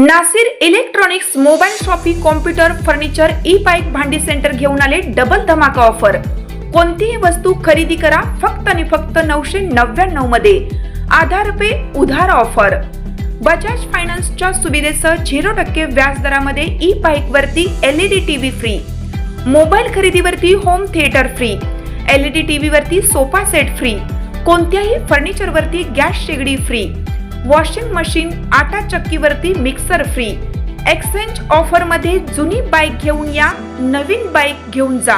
Nasir electronics mobile shoppe computer furniture e bike भांडी centre घेऊन आले डबल धमाका ऑफर। कोणतीही वस्तू खरेदी करा फक्त आणि फक्त 999 मध्ये। आधार पे उधार ऑफर। बजाज फायनान्सच्या सुविधेसह 0% व्याज दरामध्ये ई बाईक वरती LED टीव्ही फ्री, मोबाईल खरेदीवरती home theatre free, LED TV वरती सोफा सेट फ्री, कोणत्याही फर्निचर वरती गॅस शेगडी फ्री, वॉशिंग मशीन आटा चक्कीवरती मिक्सर फ्री। एक्सचेंज ऑफर मध्ये जुनी बाईक घेऊन या, नवीन बाईक घेऊन जा।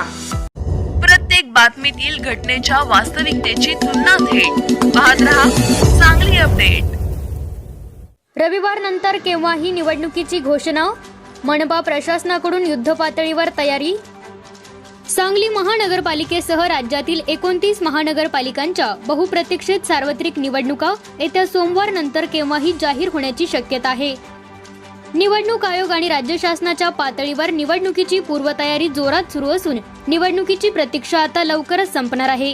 प्रत्येक बातमीतील घटनेच्या वास्तविकतेची तुलना थेट पाहत रहा चांगली अपडेट। रविवार नंतर केव्हाही निवडणुकीची घोषणा, मनपा प्रशासनाकडून युद्धपातळीवर तयारी। सांगली महानगरपालिकेसह राज्यातील 29 महानगरपालिकांच्या बहुप्रतीक्षित सार्वत्रिक निवडणुका येत्या सोमवार नंतर केव्हाही जाहीर होण्याची शक्यता आहे। निवडणूक आयोग आणि राज्य शासनाच्या पातळीवर निवडणुकीची पूर्वतयारी जोरात सुरू असून निवडणुकीची प्रतीक्षा आता लवकरच संपणार आहे।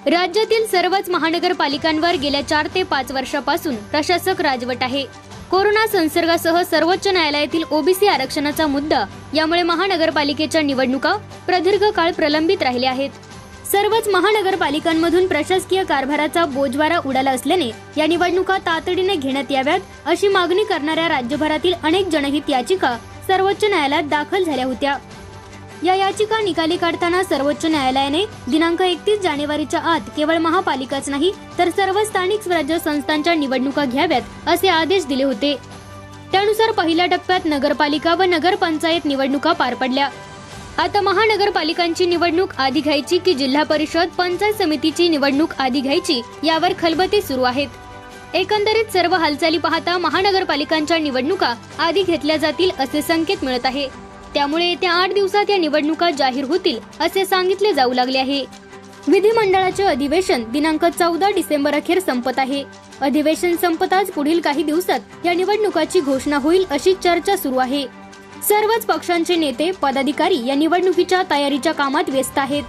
राज्यातील सर्वच महानगरपालिकांवर गेल्या 4 ते 5 वर्षापासून प्रशासक राजवट आहे। कोरोना संसर्गासह सर्वोच्च न्यायालयातील ओबीसी आरक्षणाचा मुद्दा यामुळे महानगरपालिकेच्या निवडणुका प्रदीर्घ काळ प्रलंबित राहिल्या आहेत। सर्वच महानगरपालिकांमधून प्रशासकीय कारभाराचा बोजवारा उडाला असल्याने या निवडणुका तातडीने घेण्यात याव्यात अशी मागणी करणाऱ्या राज्यभरातील अनेक जनहित याचिका सर्वोच्च न्यायालयात दाखल झाल्या होत्या। या याचिका निकाली काढताना सर्वोच्च न्यायालयाने दिनांक 31 जानेवारीच्या आत केवळ महापालिकाच नाही तर सर्व स्थानिक स्वराज्य संस्थांच्या निवडणुका घ्याव्यात असे आदेश दिले होते। त्यानुसार पहिल्या टप्प्यात नगरपालिका व नगरपंचायत निवडणुका पार पडल्या। आता महानगरपालिकांची निवडणूक आधी घ्यायची की जिल्हा परिषद पंचायत समितीची निवडणूक आधी घ्यायची यावर खलबते सुरू आहेत। एकंदरीत सर्व हालचाली पाहता महानगरपालिकांच्या निवडणुका आधी घेतल्या जातील असे संकेत मिळत आहे। त्यामुळे येत्या 8 दिवसात या निवडणुका जाहीर होतील असे सांगितले जाऊ लागले आहे। विधिमंडळाचे अधिवेशन दिनांक 14 डिसेंबर अखेर संपत आहे। अधिवेशन संपताच पुढील काही दिवसात या निवडणुकाची घोषणा होईल अशी चर्चा सुरू आहे। सर्वच पक्षांचे नेते पदाधिकारी या निवडणुकीच्या तयारीच्या कामात व्यस्त आहेत।